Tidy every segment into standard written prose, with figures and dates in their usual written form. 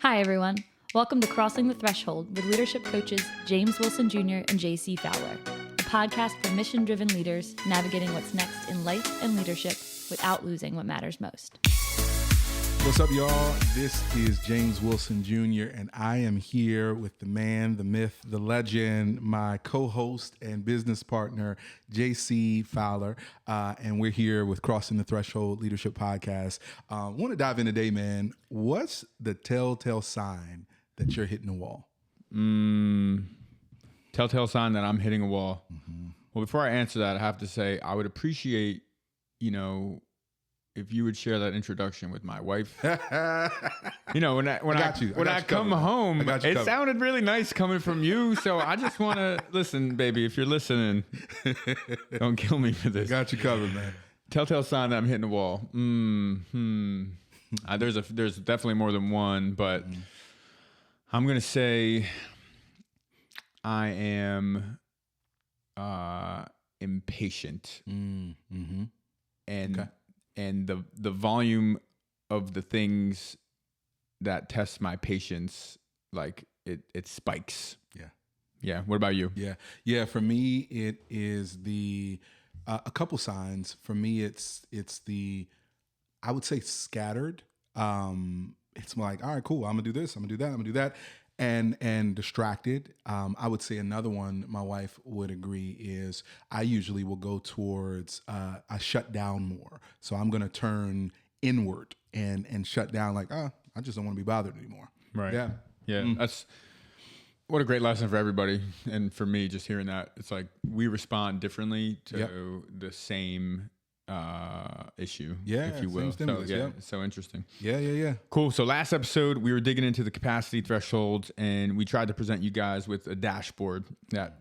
Hi, everyone. Welcome to Crossing the Threshold with leadership coaches James Wilson Jr. and JC Fowler, a podcast for mission-driven leaders navigating what's next in life and leadership without losing what matters most. What's up, y'all? This is James Wilson Jr., and I am here with the man, the myth, the legend, my co-host and business partner, JC Fowler, and we're here with Crossing the Threshold Leadership Podcast. I want to dive in today, man. What's the telltale sign that you're hitting a wall? Telltale sign that I'm hitting a wall. Mm-hmm. Well, before I answer that, I have to say I would appreciate, if you would share that introduction with my wife. When I come home, it sounded really nice coming from you. So I just want to listen, baby. If you're listening, don't kill me for this. Got you covered, man. Telltale sign that I'm hitting a wall. There's definitely more than one, but I'm gonna say I am impatient, and the volume of the things that test my patience, like it spikes. Yeah. What about you? Yeah. For me, it is a couple signs. For me, it's I would say scattered. It's like, all right, cool. I'm gonna do this. I'm gonna do that. I'm gonna do that. And distracted. I would say another one, my wife would agree, is I usually will go towards I shut down more. So I'm going to turn inward and shut down, like, I just don't want to be bothered anymore. Right. Yeah. That's what a great lesson for everybody. And for me, just hearing that, it's like we respond differently to the same issue, if you will. It's so interesting. Yeah. Cool. So last episode, we were digging into the capacity thresholds, and we tried to present you guys with a dashboard that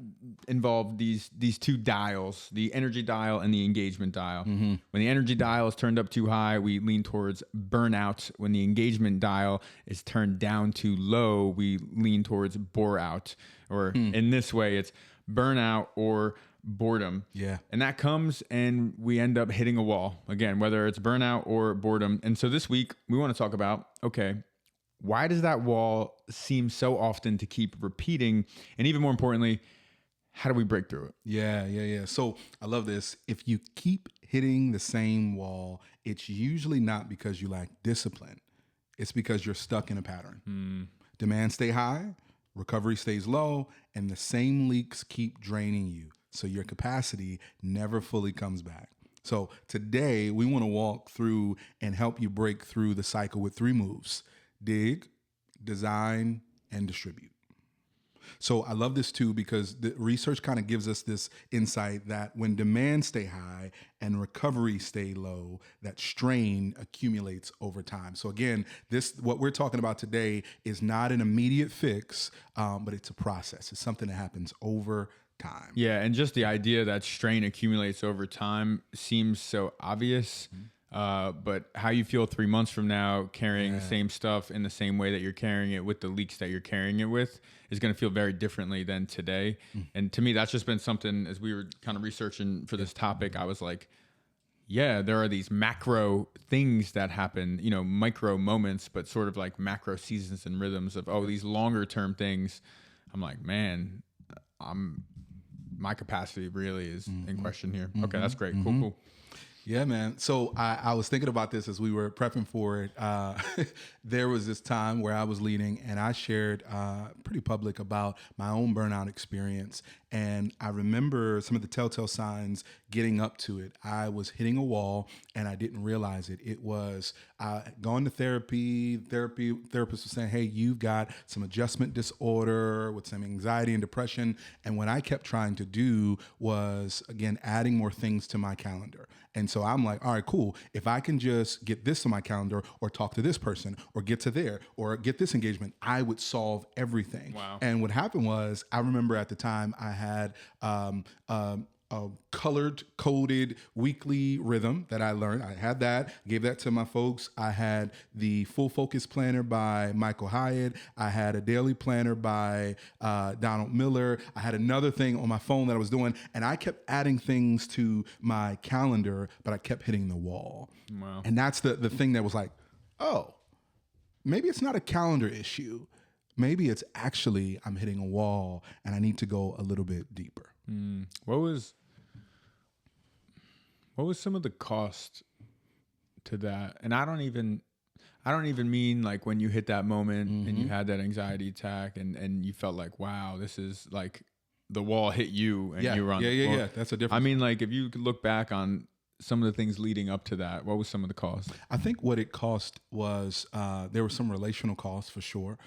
involved these two dials, the energy dial and the engagement dial. Mm-hmm. When the energy dial is turned up too high, we lean towards burnout. When the engagement dial is turned down too low, we lean towards bore out. Or in this way, it's burnout or boredom. Yeah. And that comes and we end up hitting a wall again, whether it's burnout or boredom. And so this week we want to talk about, okay, why does that wall seem so often to keep repeating? And even more importantly, how do we break through it? Yeah. So I love this. If you keep hitting the same wall, it's usually not because you lack discipline. It's because you're stuck in a pattern. Demand stay high, recovery stays low, and the same leaks keep draining you. So your capacity never fully comes back. So today we want to walk through and help you break through the cycle with 3 moves: dig, design, and distribute. So I love this too, because the research kind of gives us this insight that when demand stay high and recovery stay low, that strain accumulates over time. So again, what we're talking about today is not an immediate fix, but it's a process. It's something that happens over time. Yeah, and just the idea that strain accumulates over time seems so obvious, but how you feel 3 months from now carrying the same stuff in the same way that you're carrying it with the leaks that you're carrying it with is going to feel very differently than today. And to me, that's just been something, as we were kind of researching for this topic, I was like, yeah, there are these macro things that happen, micro moments, but sort of like macro seasons and rhythms of, these longer term things. I'm like, man, my capacity really is in question here. Okay, that's great. Cool. Yeah, man. So I was thinking about this as we were prepping for it. There was this time where I was leading and I shared pretty public about my own burnout experience. And I remember some of the telltale signs getting up to it. I was hitting a wall and I didn't realize it. It was going to therapy. Therapist was saying, hey, you've got some adjustment disorder with some anxiety and depression. And what I kept trying to do was, again, adding more things to my calendar. And so I'm like, all right, cool. If I can just get this on my calendar or talk to this person or get to there or get this engagement, I would solve everything. Wow. And what happened was, I remember at the time I had a coded weekly rhythm that I learned. I had that, gave that to my folks. I had the Full Focus Planner by Michael Hyatt. I had a daily planner by Donald Miller. I had another thing on my phone that I was doing, and I kept adding things to my calendar, but I kept hitting the wall. Wow. And that's the thing that was like, oh, maybe it's not a calendar issue. Maybe it's actually I'm hitting a wall and I need to go a little bit deeper. What was some of the cost to that? And I don't even mean like when you hit that moment and you had that anxiety attack and you felt like, wow, this is like the wall hit you and you were on the floor. Yeah. That's a difference. I mean, like if you could look back on some of the things leading up to that, what was some of the cost? I think what it cost was there were some relational costs for sure.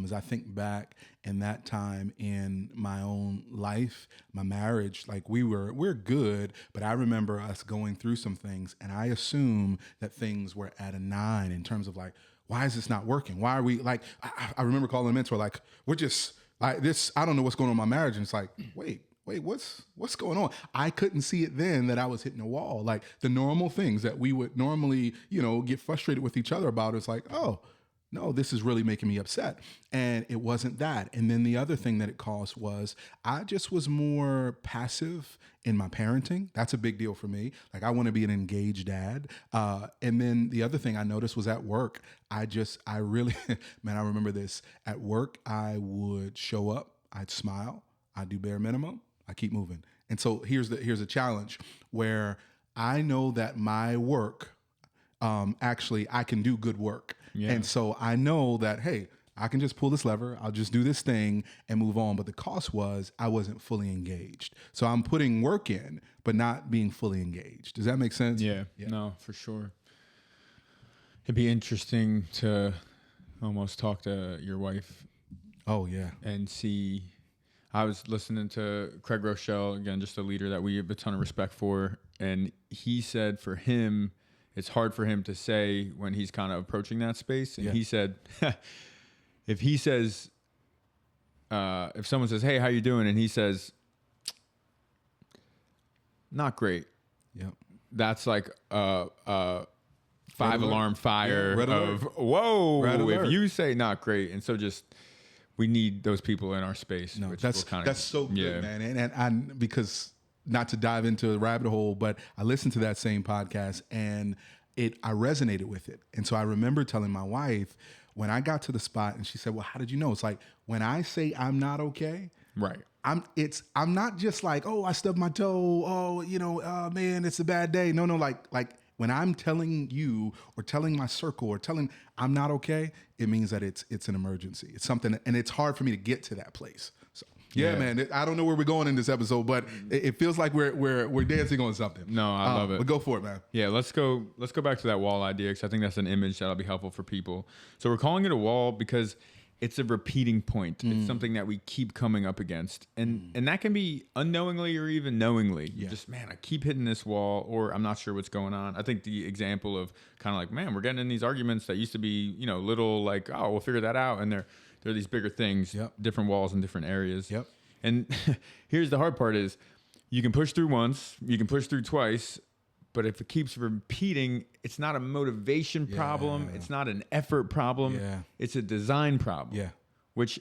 As I think back in that time in my own life, my marriage, like we're good, but I remember us going through some things, and I assume that things were at a 9 in terms of like, why is this not working? Why are we like? I remember calling a mentor like, we're just like this. I don't know what's going on in my marriage, and it's like, wait, what's going on? I couldn't see it then that I was hitting a wall. Like the normal things that we would normally, get frustrated with each other about. It's like, oh, no, this is really making me upset. And it wasn't that. And then the other thing that it caused was I just was more passive in my parenting. That's a big deal for me. Like I want to be an engaged dad. And then the other thing I noticed was at work, I really, man, I remember this. At work, I would show up, I'd smile, I'd do bare minimum, I keep moving. And so here's a challenge where I know that my work, actually I can do good work. Yeah. And so I know that, hey, I can just pull this lever, I'll just do this thing and move on. But the cost was I wasn't fully engaged. So I'm putting work in, but not being fully engaged. Does that make sense? Yeah. No, for sure. It'd be interesting to almost talk to your wife. Oh, yeah. And see. I was listening to Craig Rochelle, again, just a leader that we have a ton of respect for. And he said for him, it's hard for him to say when he's kind of approaching that space. And he said, if he says, if someone says, hey, how you doing? And he says, not great. Yep. That's like a 5-alarm fire of, whoa, if you say not great. And so just, we need those people in our space. No, that's so good, man. And I because not to dive into a rabbit hole, but I listened to that same podcast and I resonated with it. And so I remember telling my wife when I got to the spot and she said, well, how did you know? It's like, when I say I'm not okay, right. I'm not just like, oh, I stubbed my toe. Oh, man, it's a bad day. No, like when I'm telling you or telling my circle or telling I'm not okay, it means that it's an emergency. It's something, and it's hard for me to get to that place. So yeah, man, I don't know where we're going in this episode, but it feels like we're dancing on something. No, I love it. But go for it, man. Yeah, let's go back to that wall idea because I think that's an image that'll be helpful for people. So we're calling it a wall because it's a repeating point. It's something that we keep coming up against. And that can be unknowingly or even knowingly. Yeah. Just, man, I keep hitting this wall or I'm not sure what's going on. I think the example of kind of like, man, we're getting in these arguments that used to be, little like, oh, we'll figure that out. And they're these bigger things, different walls in different areas. Yep. And here's the hard part is you can push through once, you can push through twice, but if it keeps repeating, it's not a motivation problem. It's not an effort problem. Yeah. It's a design problem. Yeah. Which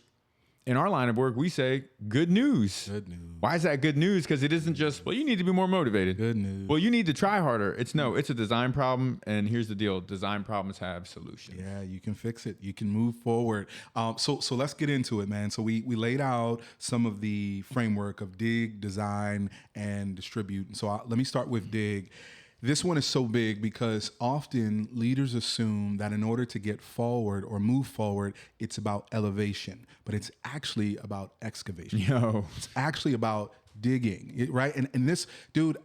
in our line of work, we say, good news. Good news. Why is that good news? Because it isn't just, well, you need to be more motivated. Good news. Well, you need to try harder. It's a design problem. And here's the deal. Design problems have solutions. Yeah, you can fix it. You can move forward. So let's get into it, man. So we laid out some of the framework of dig, design, and distribute. And so let me start with dig. This one is so big because often leaders assume that in order to get forward or move forward, it's about elevation, but it's actually about excavation. It's actually about digging, right? And this, dude,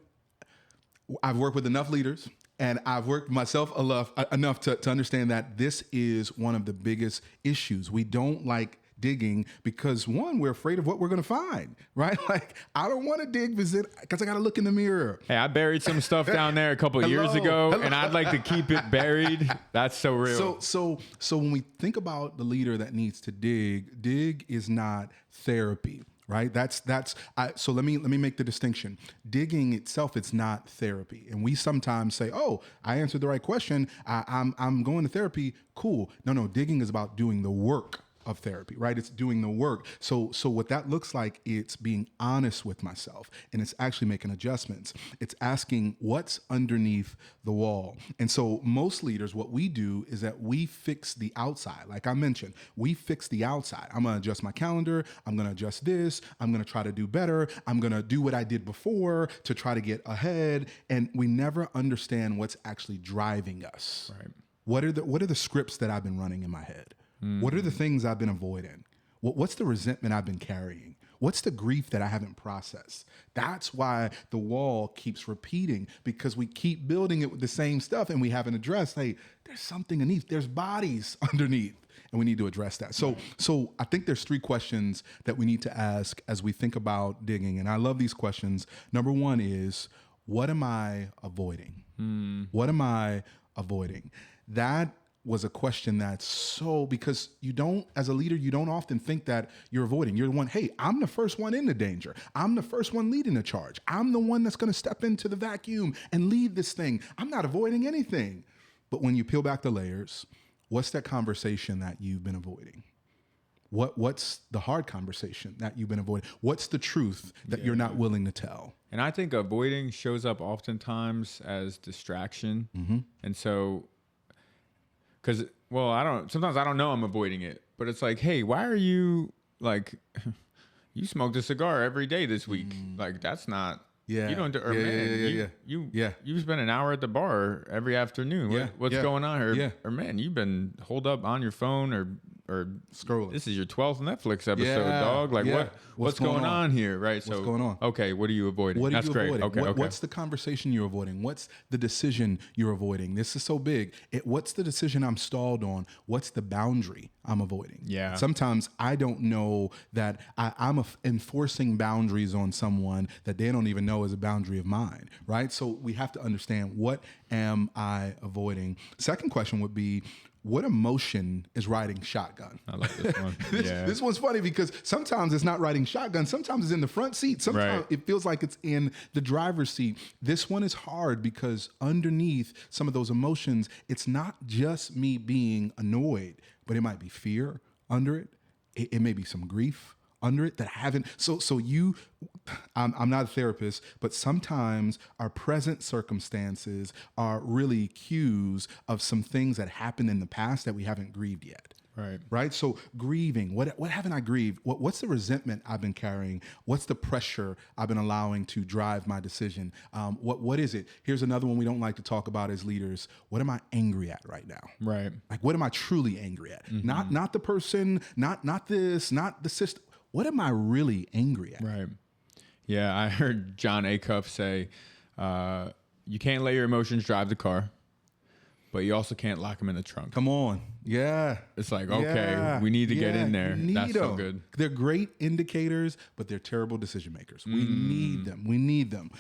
I've worked with enough leaders and I've worked myself enough to understand that this is one of the biggest issues. We don't like digging because one, we're afraid of what we're going to find, right? Like I don't want to dig because I got to look in the mirror. Hey, I buried some stuff down there a couple of years ago and I'd like to keep it buried. That's so real. So when we think about the leader that needs to dig is not therapy, right? So let me make the distinction. Digging itself, it's not therapy. And we sometimes say, oh, I answered the right question. I'm going to therapy. Cool. No, digging is about doing the work of therapy, right? It's doing the work. So what that looks like, it's being honest with myself, and it's actually making adjustments. It's asking what's underneath the wall. And so most leaders, what we do is that we fix the outside. Like I mentioned, we fix the outside. I'm going to adjust my calendar. I'm going to adjust this. I'm going to try to do better. I'm going to do what I did before to try to get ahead. And we never understand what's actually driving us. Right. What are the scripts that I've been running in my head? What are the things I've been avoiding? What's the resentment I've been carrying? What's the grief that I haven't processed? That's why the wall keeps repeating, because we keep building it with the same stuff and we haven't addressed, hey, there's something underneath. There's bodies underneath, and we need to address that. So I think there's 3 questions that we need to ask as we think about digging. And I love these questions. Number 1 is, what am I avoiding? What am I avoiding? That was a question that's so, because you don't, as a leader, you don't often think that you're avoiding. You're the one, hey, I'm the first one in the danger. I'm the first one leading the charge. I'm the one that's going to step into the vacuum and lead this thing. I'm not avoiding anything. But when you peel back the layers, what's that conversation that you've been avoiding? What's the hard conversation that you've been avoiding? What's the truth that you're not willing to tell? And I think avoiding shows up oftentimes as distraction. And so, because, sometimes I don't know I'm avoiding it, but it's like, hey, why are you, like, you smoked a cigar every day this week. Like, that's not, you don't do, or you spend an hour at the bar every afternoon. What's going on here? Or man, you've been holed up on your phone or scrolling. This is your 12th Netflix episode, dog. Like what's going on here? Right. What's going on? Okay. What are you avoiding? That's great. Avoiding? Okay. What's the conversation you're avoiding? What's the decision you're avoiding? This is so big. What's the decision I'm stalled on? What's the boundary I'm avoiding? Yeah. Sometimes I don't know that I'm enforcing boundaries on someone that they don't even know is a boundary of mine. Right. So we have to understand, what am I avoiding? Second question would be, what emotion is riding shotgun? I like this one. This one's funny because sometimes it's not riding shotgun. Sometimes it's in the front seat. Sometimes it feels like it's in the driver's seat. This one is hard because underneath some of those emotions, it's not just me being annoyed, but it might be fear under it. It may be some grief under it that I haven't. I'm not a therapist, but sometimes our present circumstances are really cues of some things that happened in the past that we haven't grieved yet. Right. So grieving, what haven't I grieved? What's the resentment I've been carrying? What's the pressure I've been allowing to drive my decision? What is it? Here's another one we don't like to talk about as leaders. What am I angry at right now? Right. Like, what am I truly angry at? Not the person, not this, not the system. What am I really angry at? Right. Yeah, I heard John Acuff say, you can't let your emotions drive the car, but you also can't lock them in the trunk. Come on. Yeah. It's like, okay, we need to get in there. That's so good. They're great indicators, but they're terrible decision makers. We need them. We need them.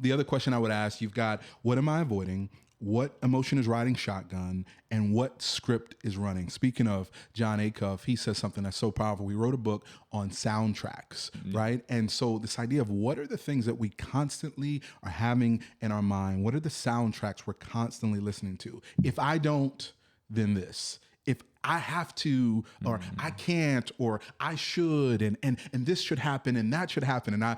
The other question I would ask, you've got, what am I avoiding? What emotion is riding shotgun, and what script is running? Speaking of John Acuff, he says something that's so powerful. We wrote a book on soundtracks, right? And so this idea of what are the things that we constantly are having in our mind? What are the soundtracks we're constantly listening to? If I don't, then this. If I have to, or I can't, or I should, and this should happen, and that should happen. And I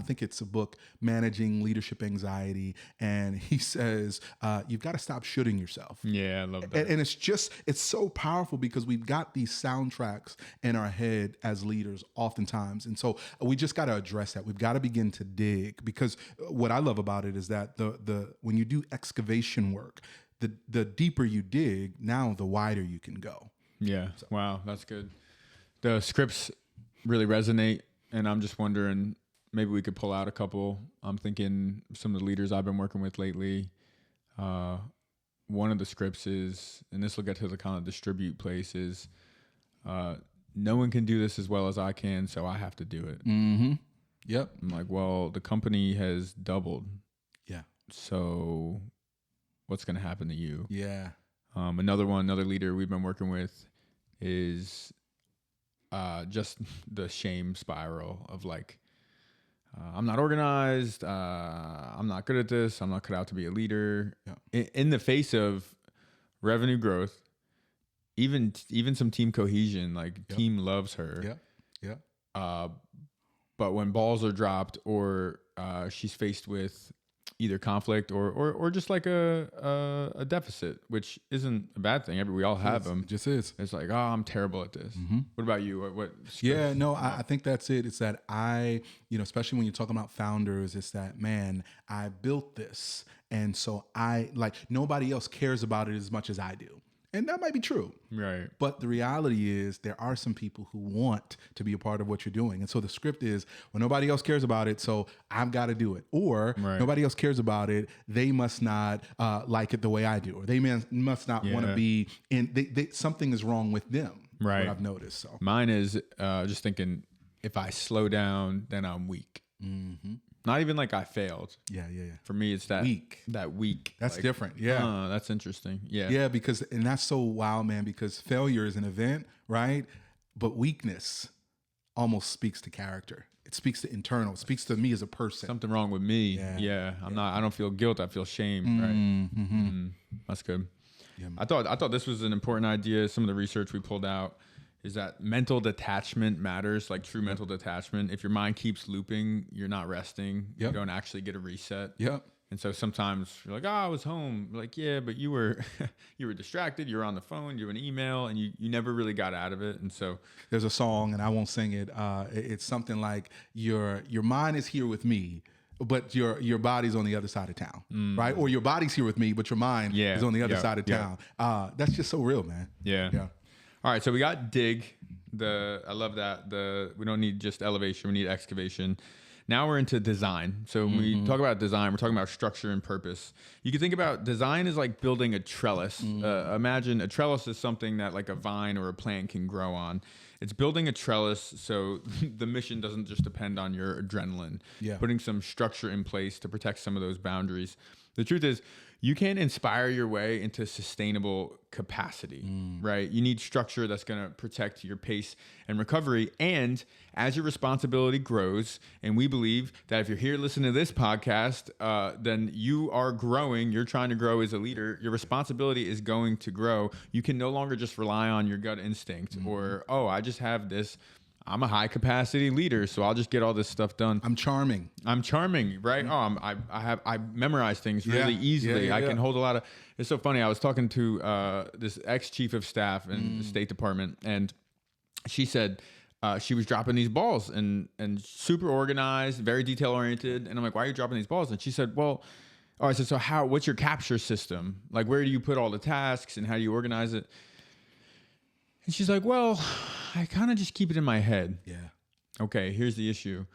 think it's a book, Managing Leadership Anxiety. And he says, you've got to stop shoulding yourself. Yeah, I love that. And it's so powerful because we've got these soundtracks in our head as leaders oftentimes. And so we just got to address that. We've got to begin to dig, because what I love about it is that when you do excavation work, the deeper you dig, now the wider you can go. Yeah. So. Wow, that's good. The scripts really resonate, and I'm just wondering, maybe we could pull out a couple. I'm thinking some of the leaders I've been working with lately. One of the scripts is, and this will get to the kind of distribute place, is no one can do this as well as I can, so I have to do it. Yep. I'm like, well, the company has doubled. Yeah. So what's going to happen to you? Yeah. Another leader we've been working with is just the shame spiral of like, I'm not organized. I'm not good at this. I'm not cut out to be a leader. Yeah. In the face of revenue growth, even some team cohesion, like team loves her. Yeah. But when balls are dropped or she's faced with either conflict or just like a deficit, which isn't a bad thing. We all have them. It just is. It's like, oh, I'm terrible at this. What about you? What Yeah, no, I think that's it. It's that especially when you're talking about founders, it's that, man, I built this. And so nobody else cares about it as much as I do. And that might be true. Right. But the reality is there are some people who want to be a part of what you're doing. And so the script is, well, nobody else cares about it, so I've got to do it. Or nobody else cares about it, they must not like it the way I do. Or they must not want to be in, something is wrong with them. Right. What I've noticed. So mine is just thinking, if I slow down, then I'm weak. Mm-hmm. Not even like I failed. Yeah. For me, it's that weak. That's different. Yeah. That's interesting. Yeah. Yeah, and that's so wild, man, because failure is an event, right? But weakness almost speaks to character. It speaks to internal. It speaks to me as a person. Something wrong with me. Yeah. I don't feel guilt. I feel shame. Right. Mm-hmm. That's good. Yeah, I thought this was an important idea. Some of the research we pulled out is that mental detachment matters, like true mental detachment. If your mind keeps looping, you're not resting. You don't actually get a reset. Yep. And so sometimes you're like, I was home. You're like, yeah, but you were distracted. You were on the phone, you were an email, and you never really got out of it. And so there's a song, and I won't sing it. It's something like your mind is here with me, but your body's on the other side of town, right? Or your body's here with me, but your mind is on the other side of town. That's just so real, man. Yeah. All right, so we got dig. I love that. We don't need just elevation, we need excavation. Now we're into design. So when we talk about design, we're talking about structure and purpose. You can think about design as like building a trellis. Imagine a trellis is something that like a vine or a plant can grow on. It's building a trellis so the mission doesn't just depend on your adrenaline. Yeah. Putting some structure in place to protect some of those boundaries. The truth is, you can't inspire your way into sustainable capacity, right? You need structure that's going to protect your pace and recovery. And as your responsibility grows, and we believe that if you're here listening to this podcast, then you are growing. You're trying to grow as a leader. Your responsibility is going to grow. You can no longer just rely on your gut instinct or, I just have this. I'm a high capacity leader, so I'll just get all this stuff done. I'm charming, right? I memorize things really easily. I can hold a lot of. It's so funny. I was talking to this ex chief of staff in the State Department, and she said she was dropping these balls and super organized, very detail oriented. And I'm like, why are you dropping these balls? And she said, well. I said, so what's your capture system? Like, where do you put all the tasks and how do you organize it? And she's like, well, I kind of just keep it in my head. Yeah. Okay, here's the issue.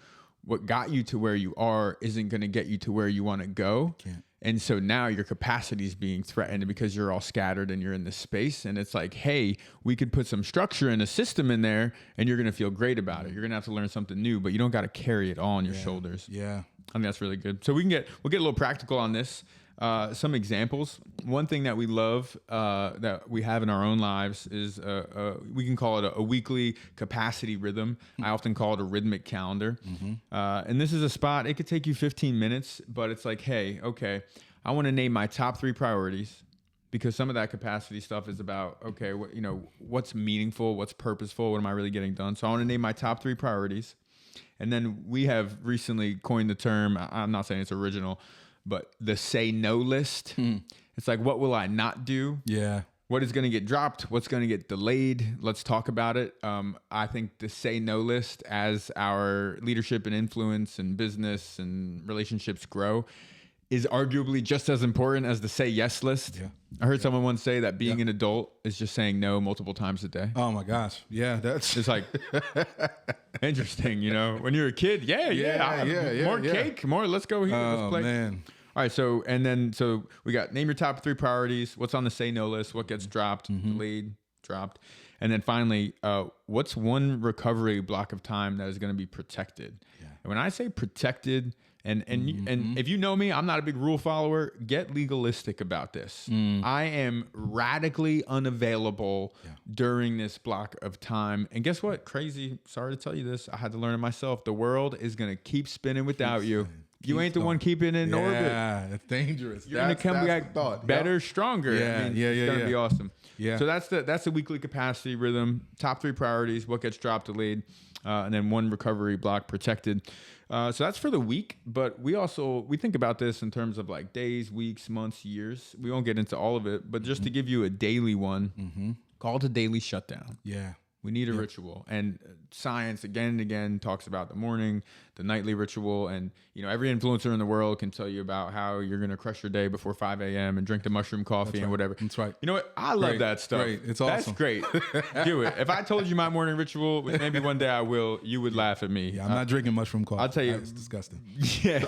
What got you to where you are isn't going to get you to where you want to go. Can't. And so now your capacity is being threatened because you're all scattered and you're in this space. And it's like, hey, we could put some structure and a system in there and you're going to feel great about it. You're going to have to learn something new, but you don't got to carry it all on your shoulders. Yeah. I think that's really good. So we'll get a little practical on this. Some examples. One thing that we love that we have in our own lives is we can call it a weekly capacity rhythm. I often call it a rhythmic calendar. And this is a spot, it could take you 15 minutes, but it's like, hey, okay, I want to name my top 3 priorities because some of that capacity stuff is about, okay, what's meaningful, what's purposeful, what am I really getting done? So I want to name my top 3 priorities. And then we have recently coined the term, I'm not saying it's original, but the say no list. It's like, what will I not do? Yeah. What is going to get dropped? What's going to get delayed? Let's talk about it. I think the say no list, as our leadership and influence and business and relationships grow, is arguably just as important as the say yes list. Yeah. I heard someone once say that being an adult is just saying no multiple times a day. Oh my gosh. Yeah. That's just like interesting, when you're a kid. More cake, more. Let's go here. Let's play. Man. All right. So we got name your top 3 priorities. What's on the say no list? What gets dropped, delayed, dropped. And then finally, what's one recovery block of time that is going to be protected? Yeah. And when I say protected, and if you know me, I'm not a big rule follower. Get legalistic about this. I am radically unavailable during this block of time. And guess what? Crazy. Sorry to tell you this. I had to learn it myself. The world is going to keep spinning without you. You ain't the one keeping it in orbit. Yeah, it's dangerous. You're going to come back better, stronger. Yeah, it's going to be awesome. Yeah. So that's the weekly capacity rhythm. Top 3 priorities: what gets dropped, delayed, and then 1 recovery block protected. So that's for the week. But we think about this in terms of like days, weeks, months, years. We won't get into all of it, but just to give you a daily one, called a daily shutdown. Yeah. We need a ritual, and science again and again talks about the morning, the nightly ritual, and every influencer in the world can tell you about how you're going to crush your day before 5 a.m. and drink the mushroom coffee and whatever. That's right. You know what? I love that stuff. Great. It's awesome. That's great. Do it. If I told you my morning ritual, which maybe one day I will, you would laugh at me. Yeah, I'm not drinking mushroom coffee. I'll tell you, it's disgusting. Yeah.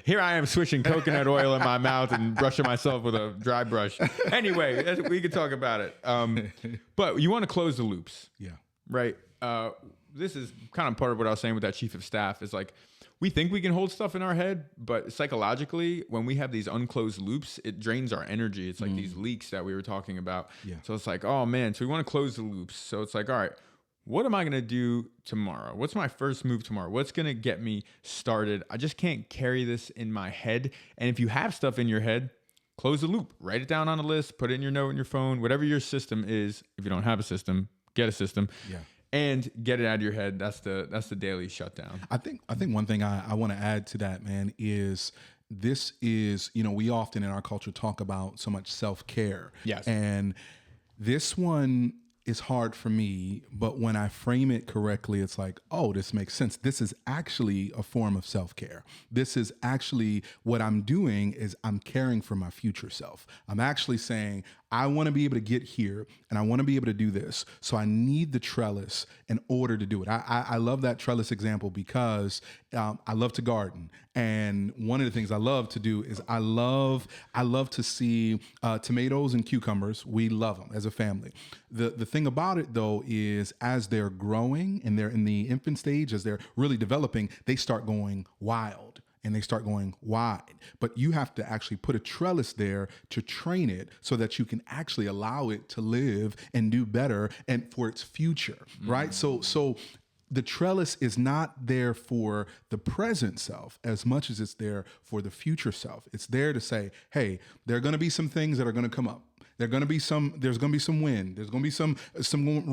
Here I am swishing coconut oil in my mouth and brushing myself with a dry brush. Anyway, we could talk about it. But you want to close the loops. Yeah. Right. This is kind of part of what I was saying with that chief of staff is like, we think we can hold stuff in our head, but psychologically, when we have these unclosed loops, it drains our energy. It's like these leaks that we were talking about. Yeah. So it's like, oh man, so we want to close the loops. So it's like, all right, what am I going to do tomorrow? What's my first move tomorrow? What's going to get me started? I just can't carry this in my head. And if you have stuff in your head, close the loop, write it down on a list, put it in your note in your phone, whatever your system is. If you don't have a system, get a system. Yeah. And get it out of your head. That's the daily shutdown. I think one thing I want to add to that, man, is this is, we often in our culture talk about so much self-care. Yes. And this one is hard for me, but when I frame it correctly, it's like, oh, this makes sense. This is actually a form of self-care. This is actually what I'm doing is I'm caring for my future self. I'm actually saying, I want to be able to get here and I want to be able to do this. So I need the trellis in order to do it. I love that trellis example because I love to garden. And one of the things I love to do is I love to see tomatoes and cucumbers. We love them as a family. The thing about it though is as they're growing and they're in the infant stage, as they're really developing, they start going wild. And they start going wide. But you have to actually put a trellis there to train it so that you can actually allow it to live and do better and for its future, right? So the trellis is not there for the present self as much as it's there for the future self. It's there to say, hey, there are going to be some things that are going to come up. There's going to be some wind. There's going to be some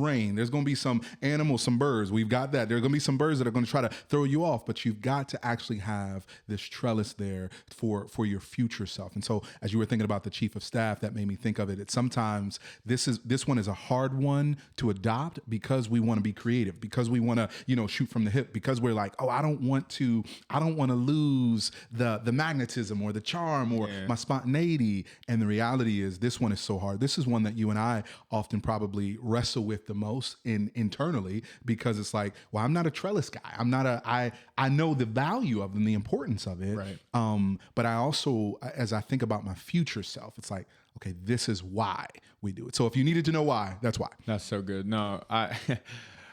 rain. There's going to be some animals, some birds. We've got that. There's going to be some birds that are going to try to throw you off, but you've got to actually have this trellis there for your future self. And so as you were thinking about the chief of staff, that made me think of it. It's sometimes this one is a hard one to adopt because we want to be creative, because we want to, shoot from the hip, because we're like, oh, I don't want to lose the magnetism or the charm or my spontaneity. And the reality is this one is so hard. This is one that you and I often probably wrestle with the most internally because it's like, well, I'm not a trellis guy. I know the value of it and the importance of it. Right. But I also, as I think about my future self, it's like, okay, this is why we do it. So if you needed to know why, that's why. That's so good. No,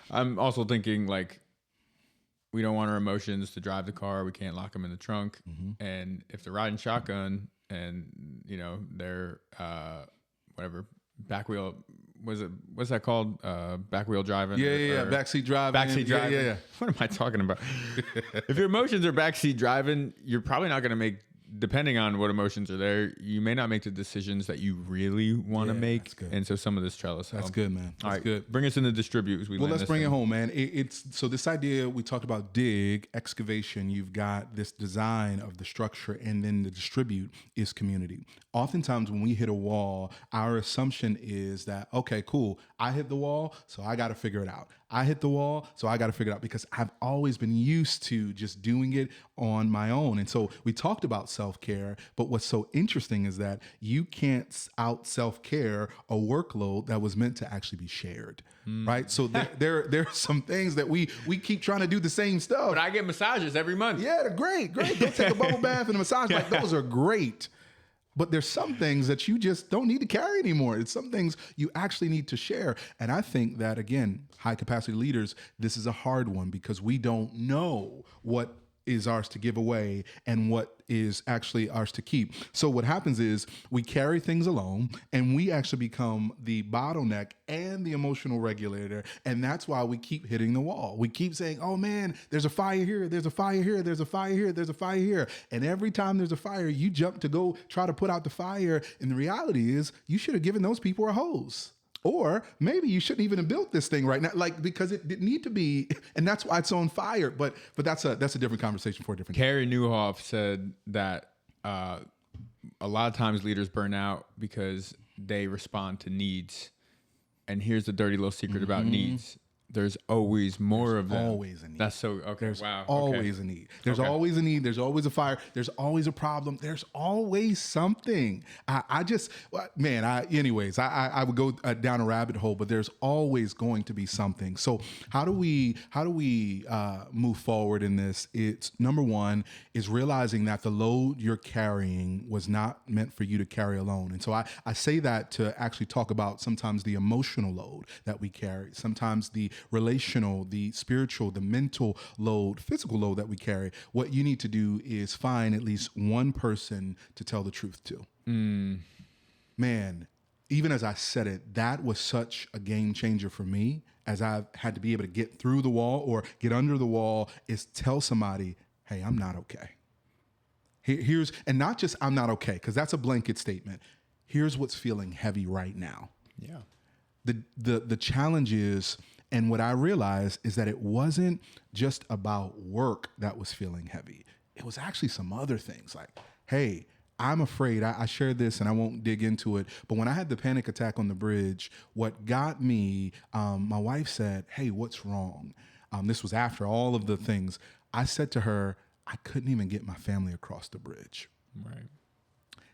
I'm also thinking like, we don't want our emotions to drive the car. We can't lock them in the trunk. And if they're riding shotgun and, they're, whatever, back wheel, what's that called? Back wheel driving? Yeah. Backseat driving. Backseat driving. Yeah. What am I talking about? If your emotions are backseat driving, you're probably not going to make, depending on what emotions are there, you may not make the decisions that you really want to make. That's good. And so some of this trellis. That's good, man. That's all right, good. Bring us into distribute. Well, let's bring it home, man. It's so this idea we talked about dig, excavation. You've got this design of the structure, and then the distribute is community. Oftentimes when we hit a wall, our assumption is that, okay, cool, I hit the wall, so I got to figure it out. I hit the wall, so I got to figure it out because I've always been used to just doing it on my own. And so we talked about self-care, but what's so interesting is that you can't out self-care a workload that was meant to actually be shared, right? So there are some things that we keep trying to do the same stuff. But I get massages every month. Yeah, they're great. Go take a bubble bath and a massage. Like those are great. But there's some things that you just don't need to carry anymore. It's some things you actually need to share. And I think that, again, high capacity leaders, this is a hard one because we don't know what is ours to give away and what is actually ours to keep. So what happens is we carry things alone, and we actually become the bottleneck and the emotional regulator. And that's why we keep hitting the wall. We keep saying, oh man, there's a fire here, there's a fire here, there's a fire here, there's a fire here. And every time there's a fire, you jump to go try to put out the fire. And the reality is you should have given those people a hose. Or maybe you shouldn't even have built this thing right now, like, because it didn't need to be, and that's why it's on fire. But that's a different conversation for a different Carrie Newhoff said that a lot of times leaders burn out because they respond to needs. And here's the dirty little secret about needs. There's always more of them. Always a need. That's so, okay, There's wow. always a need. There's always a need. There's always a fire. There's always a problem. There's always something. I would go down a rabbit hole, but there's always going to be something. So how do we move forward in this? It's number one is realizing that the load you're carrying was not meant for you to carry alone. And so I say that to actually talk about sometimes the emotional load that we carry, sometimes the relational, the spiritual, the mental load, physical load that we carry. What you need to do is find at least one person to tell the truth to. Man, even as I said it, that was such a game changer for me, as I've had to be able to get through the wall or get under the wall, is tell somebody, hey, I'm not okay. Here's, and not just I'm not okay, because that's a blanket statement. Here's what's feeling heavy right now. Yeah. The challenge is, and what I realized is that it wasn't just about work that was feeling heavy. It was actually some other things like, hey, I'm afraid. I shared this and I won't dig into it. But when I had the panic attack on the bridge, what got me, my wife said, hey, what's wrong? This was after all of the things. I said to her, I couldn't even get my family across the bridge. Right.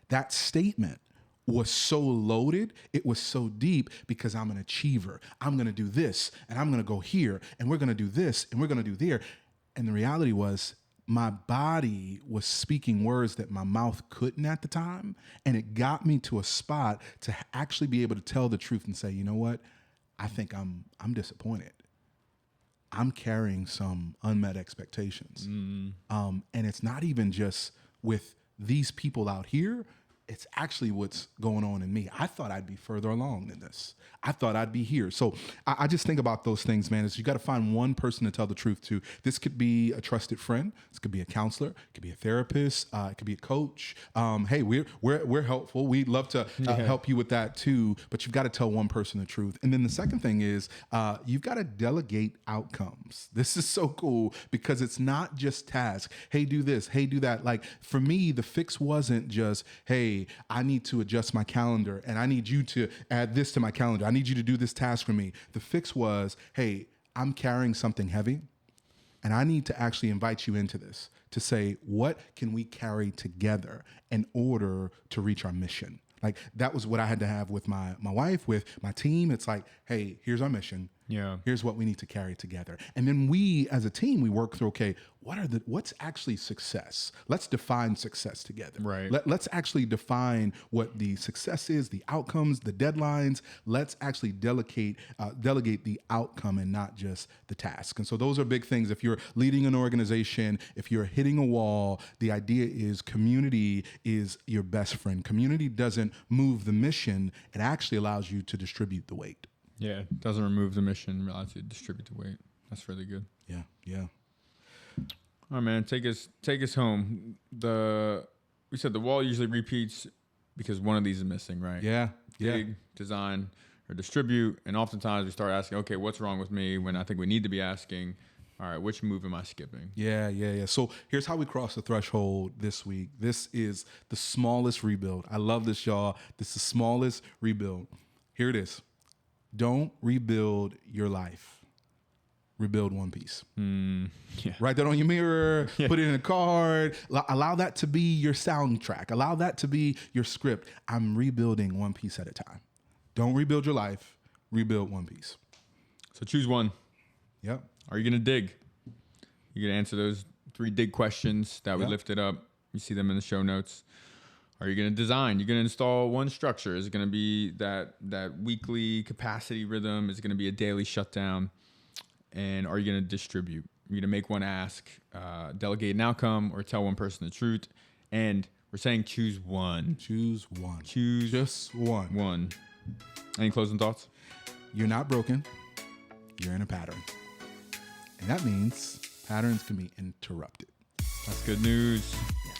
That statement was so loaded, it was so deep, because I'm an achiever. I'm going to do this, and I'm going to go here, and we're going to do this, and we're going to do there. And the reality was, my body was speaking words that my mouth couldn't at the time, and it got me to a spot to actually be able to tell the truth and say, you know what? I think I'm disappointed. I'm carrying some unmet expectations. And it's not even just with these people out here. It's actually what's going on in me. I thought I'd be further along than this. I thought I'd be here. So I just think about those things, man, is you got to find one person to tell the truth to. This could be a trusted friend. This could be a counselor. It could be a therapist. It could be a coach. Hey, we're helpful. We'd love to help you with that too, but you've got to tell one person the truth. And then the second thing is you've got to delegate outcomes. This is so cool because it's not just tasks. Hey, do this. Hey, do that. Like for me, the fix wasn't just, hey, I need to adjust my calendar and I need you to add this to my calendar. I need you to do this task for me. The fix was, hey, I'm carrying something heavy and I need to actually invite you into this to say, what can we carry together in order to reach our mission? Like that was what I had to have with my wife, with my team. It's like, hey, here's our mission. Yeah. Here's what we need to carry together. And then we as a team, we work through, okay, what's actually success? Let's define success together. Right. Let's actually define what the success is, the outcomes, the deadlines. Let's actually delegate the outcome and not just the task. And so those are big things. If you're leading an organization, if you're hitting a wall, the idea is community is your best friend. Community doesn't move the mission. It actually allows you to distribute the weight. Yeah, it doesn't remove the mission, allows you to distribute the weight. That's really good. Yeah, yeah. All right, man, take us home. We said the wall usually repeats because one of these is missing, right? Yeah, Dig, design, or distribute. And oftentimes we start asking, okay, what's wrong with me? When I think we need to be asking, all right, which move am I skipping? Yeah. So here's how we cross the threshold this week. This is the smallest rebuild. I love this, y'all. This is the smallest rebuild. Here it is. Don't rebuild your life. Rebuild one piece. Yeah. Write that on your mirror, put it in a card. Allow that to be your soundtrack. Allow that to be your script. I'm rebuilding one piece at a time. Don't rebuild your life. Rebuild one piece. So choose one. Yep. Are you going to dig? You're going to answer those 3 dig questions that we lifted up. You see them in the show notes. Are you going to design? You're going to install one structure. Is it going to be that weekly capacity rhythm? Is it going to be a daily shutdown? And are you going to distribute? You're going to make one ask, delegate an outcome, or tell one person the truth. And we're saying choose one. Choose one. Choose just one. One. Any closing thoughts? You're not broken. You're in a pattern. And that means patterns can be interrupted. That's good news.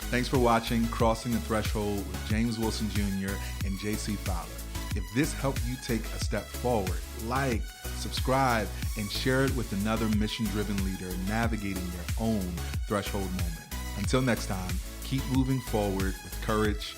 Thanks for watching Crossing the Threshold with James Wilson Jr. and JC Fowler. If this helped you take a step forward, like, subscribe, and share it with another mission-driven leader navigating their own threshold moment. Until next time, keep moving forward with courage